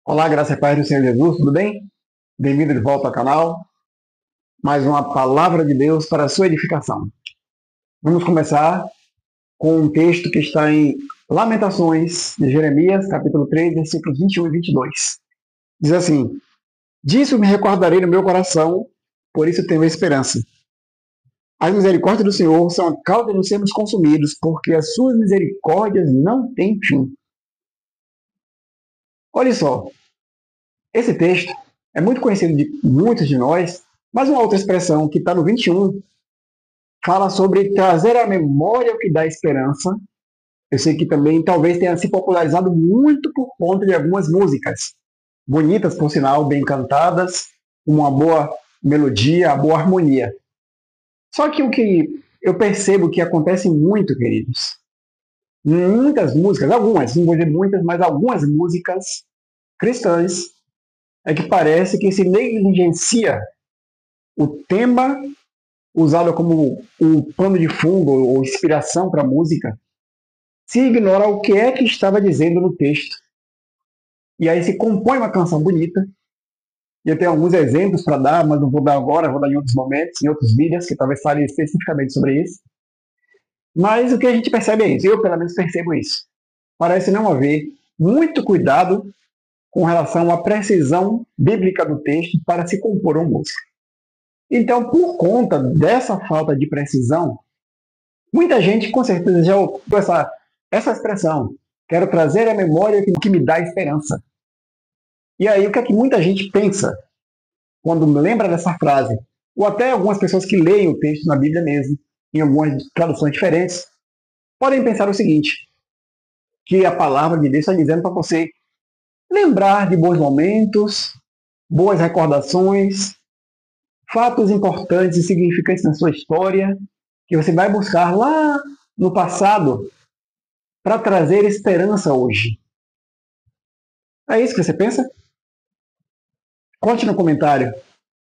Olá, graça e paz do Senhor Jesus, tudo bem? Bem-vindo de volta ao canal. Mais uma palavra de Deus para a sua edificação. Vamos começar com um texto que está em Lamentações, de Jeremias, capítulo 3, versículos 21 e 22. Diz assim: Disso me recordarei no meu coração, por isso tenho esperança. As misericórdias do Senhor são a causa de não sermos consumidos, porque as suas misericórdias não têm fim. Olha só, esse texto é muito conhecido de muitos de nós, mas uma outra expressão que está no 21 fala sobre trazer à memória o que dá esperança. Eu sei que também talvez tenha se popularizado muito por conta de algumas músicas, bonitas por sinal, bem cantadas, uma boa melodia, uma boa harmonia. Só que o que eu percebo que acontece muito, queridos, muitas músicas, algumas, não vou dizer muitas, mas algumas músicas cristãs, é que parece que se negligencia o tema usado como um pano de fundo ou inspiração para a música, se ignora o que é que estava dizendo no texto. E aí se compõe uma canção bonita. E eu tenho alguns exemplos para dar, mas não vou dar agora, vou dar em outros momentos, em outros vídeos, que talvez fale especificamente sobre isso. Mas o que a gente percebe é isso, eu pelo menos percebo isso. Parece não haver muito cuidado com relação à precisão bíblica do texto para se compor uma música. Então, por conta dessa falta de precisão, muita gente com certeza já ouviu essa expressão. Quero trazer à memória o que me dá esperança. E aí, o que é que muita gente pensa quando lembra dessa frase? Ou até algumas pessoas que leem o texto na Bíblia mesmo, em algumas traduções diferentes, podem pensar o seguinte, que a palavra de Deus está dizendo para você lembrar de bons momentos, boas recordações, fatos importantes e significantes na sua história, que você vai buscar lá no passado para trazer esperança hoje. É isso que você pensa? Conte no comentário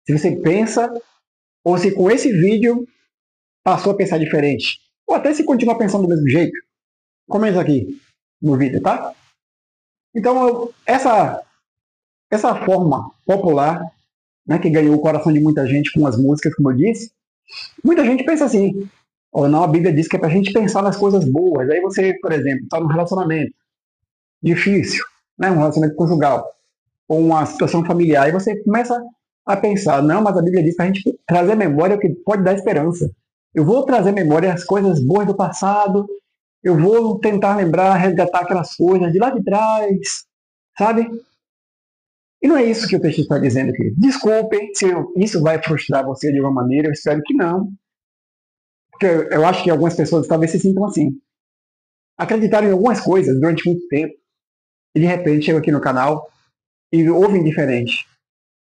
se você pensa ou se com esse vídeo passou a pensar diferente. Ou até se continua pensando do mesmo jeito. Comenta aqui no vídeo, tá? Então, essa forma popular, né, que ganhou o coração de muita gente com as músicas, como eu disse, muita gente pensa assim, ou não, a Bíblia diz que é pra gente pensar nas coisas boas. Aí você, por exemplo, está num relacionamento difícil, né, um relacionamento conjugal, ou uma situação familiar, e você começa a pensar, não, mas a Bíblia diz para a gente trazer memória o que pode dar esperança. Eu vou trazer memória as coisas boas do passado, eu vou tentar lembrar, resgatar aquelas coisas de lá de trás, sabe? E não é isso que o texto está dizendo aqui. Desculpem se isso vai frustrar você de alguma maneira, eu espero que não. Porque eu acho que algumas pessoas talvez se sintam assim. Acreditaram em algumas coisas durante muito tempo, e de repente chegam aqui no canal e ouvem diferente.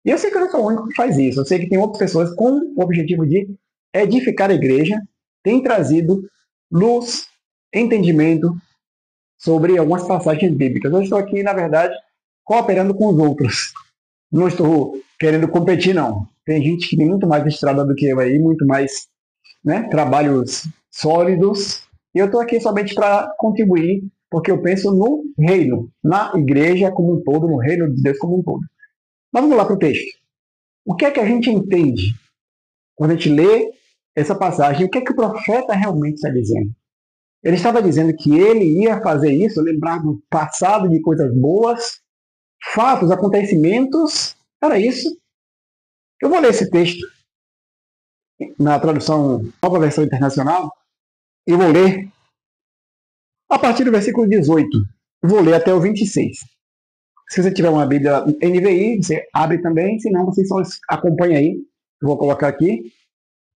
E eu sei que eu não sou o único que faz isso. Eu sei que tem outras pessoas com o objetivo de edificar a igreja, têm trazido luz, entendimento sobre algumas passagens bíblicas. Eu estou aqui, na verdade, cooperando com os outros. Não estou querendo competir, não. Tem gente que tem muito mais estrada do que eu aí, muito mais, né, trabalhos sólidos. E eu estou aqui somente para contribuir, porque eu penso no reino, na igreja como um todo, no reino de Deus como um todo. Mas vamos lá para o texto. O que é que a gente entende quando a gente lê essa passagem? O que é que o profeta realmente está dizendo? Ele estava dizendo que ele ia fazer isso, lembrar do passado de coisas boas, fatos, acontecimentos. Era isso. Eu vou ler esse texto na tradução Nova Versão Internacional e vou ler a partir do versículo 18. Vou ler até o 26. Se você tiver uma Bíblia NVI, você abre também, senão você só acompanha aí. Eu vou colocar aqui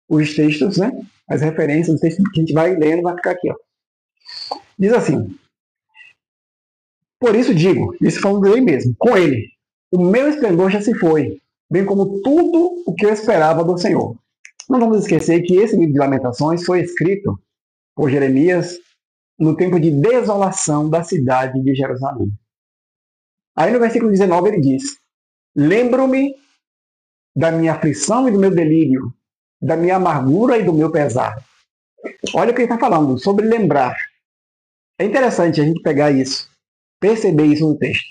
os textos, né? As referências, os textos que a gente vai lendo, vai ficar aqui, ó. Diz assim: Por isso digo, isso falando dele mesmo, com ele, o meu esplendor já se foi, bem como tudo o que eu esperava do Senhor. Não vamos esquecer que esse livro de Lamentações foi escrito por Jeremias no tempo de desolação da cidade de Jerusalém. Aí no versículo 19 ele diz: Lembro-me da minha aflição e do meu delírio, da minha amargura e do meu pesar. Olha o que ele está falando, sobre lembrar. É interessante a gente pegar isso, perceber isso no texto.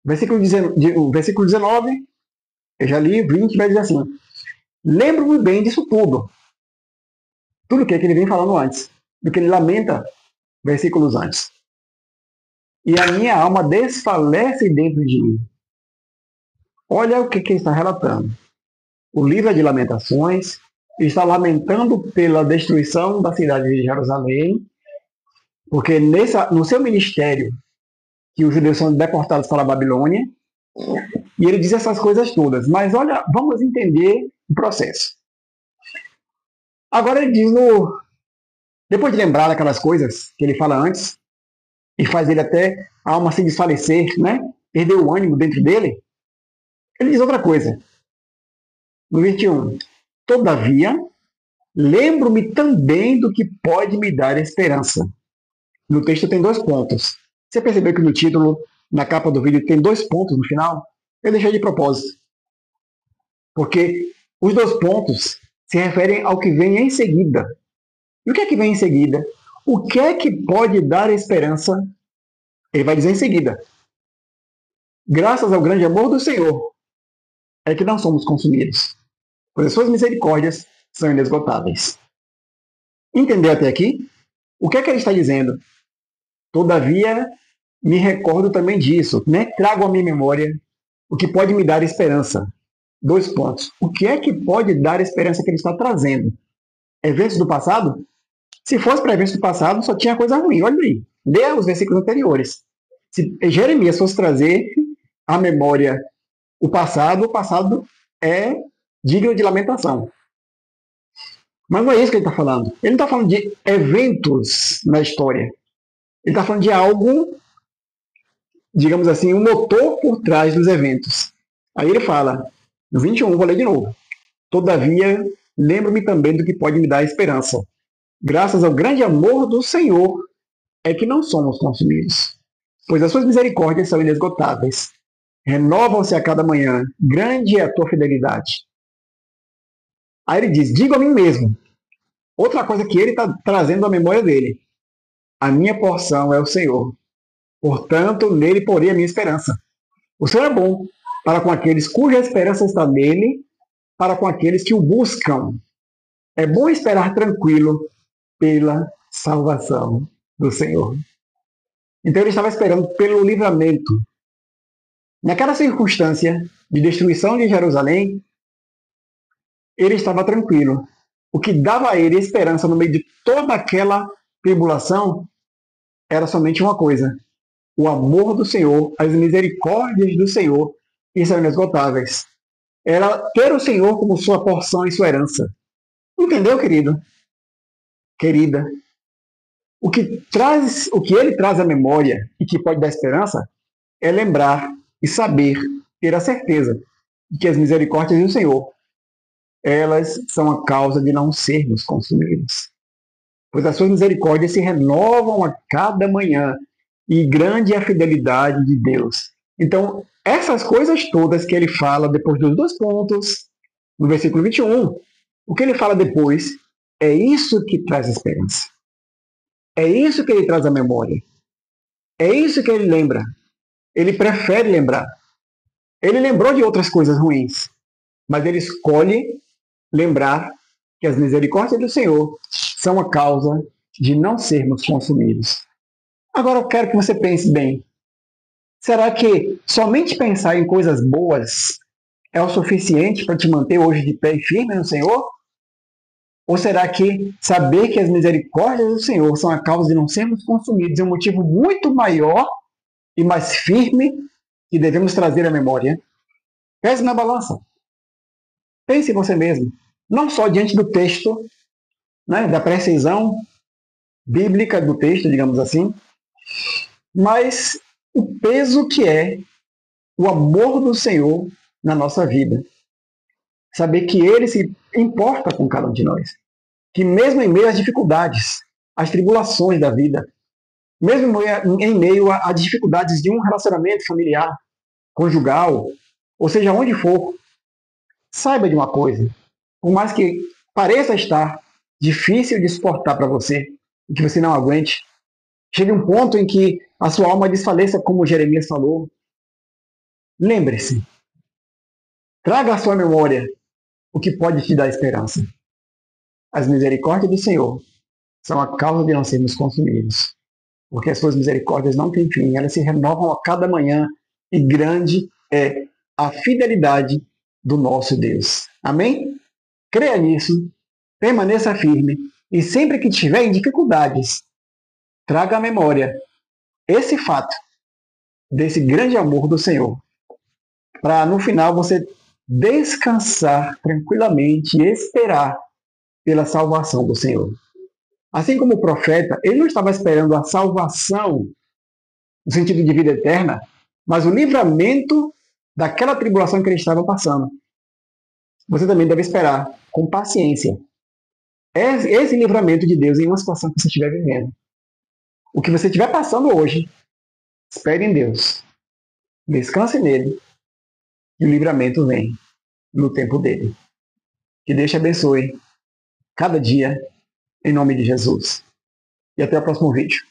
O versículo 19, eu já li, 20, vai dizer assim: lembro-me bem disso tudo. Tudo que ele vem falando antes, do que ele lamenta versículos antes. E a minha alma desfalece dentro de mim. Olha o que ele está relatando. O livro de Lamentações está lamentando pela destruição da cidade de Jerusalém, porque no seu ministério, que os judeus são deportados para a Babilônia, e ele diz essas coisas todas. Mas olha, vamos entender o processo. Agora ele diz, depois de lembrar daquelas coisas que ele fala antes, e faz ele até a alma se desfalecer, né? Perder o ânimo dentro dele, ele diz outra coisa. No 21, todavia, lembro-me também do que pode me dar esperança. No texto tem 2 pontos. Você percebeu que no título, na capa do vídeo, tem 2 pontos no final? Eu deixei de propósito. Porque os 2 pontos se referem ao que vem em seguida. E o que é que vem em seguida? O que é que pode dar esperança? Ele vai dizer em seguida. Graças ao grande amor do Senhor, é que não somos consumidos, pois as suas misericórdias são inesgotáveis. Entendeu até aqui? O que é que ele está dizendo? Todavia, me recordo também disso, né? Trago à minha memória o que pode me dar esperança. 2 pontos. O que é que pode dar esperança que ele está trazendo? Eventos do passado? Se fosse para eventos do passado, só tinha coisa ruim. Olha aí. Lê os versículos anteriores. Se Jeremias fosse trazer à memória o passado é digno de lamentação. Mas não é isso que ele está falando. Ele não está falando de eventos na história. Ele está falando de algo, digamos assim, um motor por trás dos eventos. Aí ele fala, no 21, vou ler de novo. Todavia, lembro-me também do que pode me dar esperança. Graças ao grande amor do Senhor, é que não somos consumidos. Pois as suas misericórdias são inesgotáveis. Renovam-se a cada manhã. Grande é a tua fidelidade. Aí ele diz, digo a mim mesmo. Outra coisa que ele está trazendo à memória dele. A minha porção é o Senhor. Portanto, nele porei a minha esperança. O Senhor é bom para com aqueles cuja esperança está nele, para com aqueles que o buscam. É bom esperar tranquilo pela salvação do Senhor. Então ele estava esperando pelo livramento. Naquela circunstância de destruição de Jerusalém, ele estava tranquilo. O que dava a ele esperança no meio de toda aquela tribulação era somente uma coisa: o amor do Senhor, as misericórdias do Senhor, que são inesgotáveis. Era ter o Senhor como sua porção e sua herança. Entendeu, querido? Querida? O que ele traz à memória e que pode dar esperança é lembrar e saber, ter a certeza de que as misericórdias do Senhor, elas são a causa de não sermos consumidos. Pois as suas misericórdias se renovam a cada manhã, e grande é a fidelidade de Deus. Então, essas coisas todas que ele fala depois dos 2 pontos, no versículo 21, o que ele fala depois é isso que traz esperança. É isso que ele traz à memória. É isso que ele lembra. Ele prefere lembrar. Ele lembrou de outras coisas ruins, mas ele escolhe lembrar que as misericórdias do Senhor são a causa de não sermos consumidos. Agora eu quero que você pense bem. Será que somente pensar em coisas boas é o suficiente para te manter hoje de pé e firme no Senhor? Ou será que saber que as misericórdias do Senhor são a causa de não sermos consumidos é um motivo muito maior e mais firme que devemos trazer à memória? Pese na balança. Pense em você mesmo. Não só diante do texto, né, da precisão bíblica do texto, digamos assim, mas o peso que é o amor do Senhor na nossa vida. Saber que Ele se importa com cada um de nós. Que mesmo em meio às dificuldades, às tribulações da vida, mesmo em meio às dificuldades de um relacionamento familiar, conjugal, ou seja, onde for, saiba de uma coisa. Por mais que pareça estar difícil de suportar para você, e que você não aguente, chegue um ponto em que a sua alma desfaleça, como Jeremias falou. lembre-se, traga à sua memória o que pode te dar esperança. As misericórdias do Senhor são a causa de não sermos consumidos, porque as suas misericórdias não têm fim, elas se renovam a cada manhã, e grande é a fidelidade do nosso Deus. Amém? Creia nisso, permaneça firme, e sempre que tiver em dificuldades, traga à memória esse fato desse grande amor do Senhor, para no final você descansar tranquilamente e esperar pela salvação do Senhor. Assim como o profeta, ele não estava esperando a salvação no sentido de vida eterna, mas o livramento daquela tribulação que ele estava passando. Você também deve esperar com paciência esse livramento de Deus em uma situação que você estiver vivendo. O que você estiver passando hoje, espere em Deus. Descanse nele e o livramento vem no tempo dele. Que Deus te abençoe cada dia, em nome de Jesus. E até o próximo vídeo.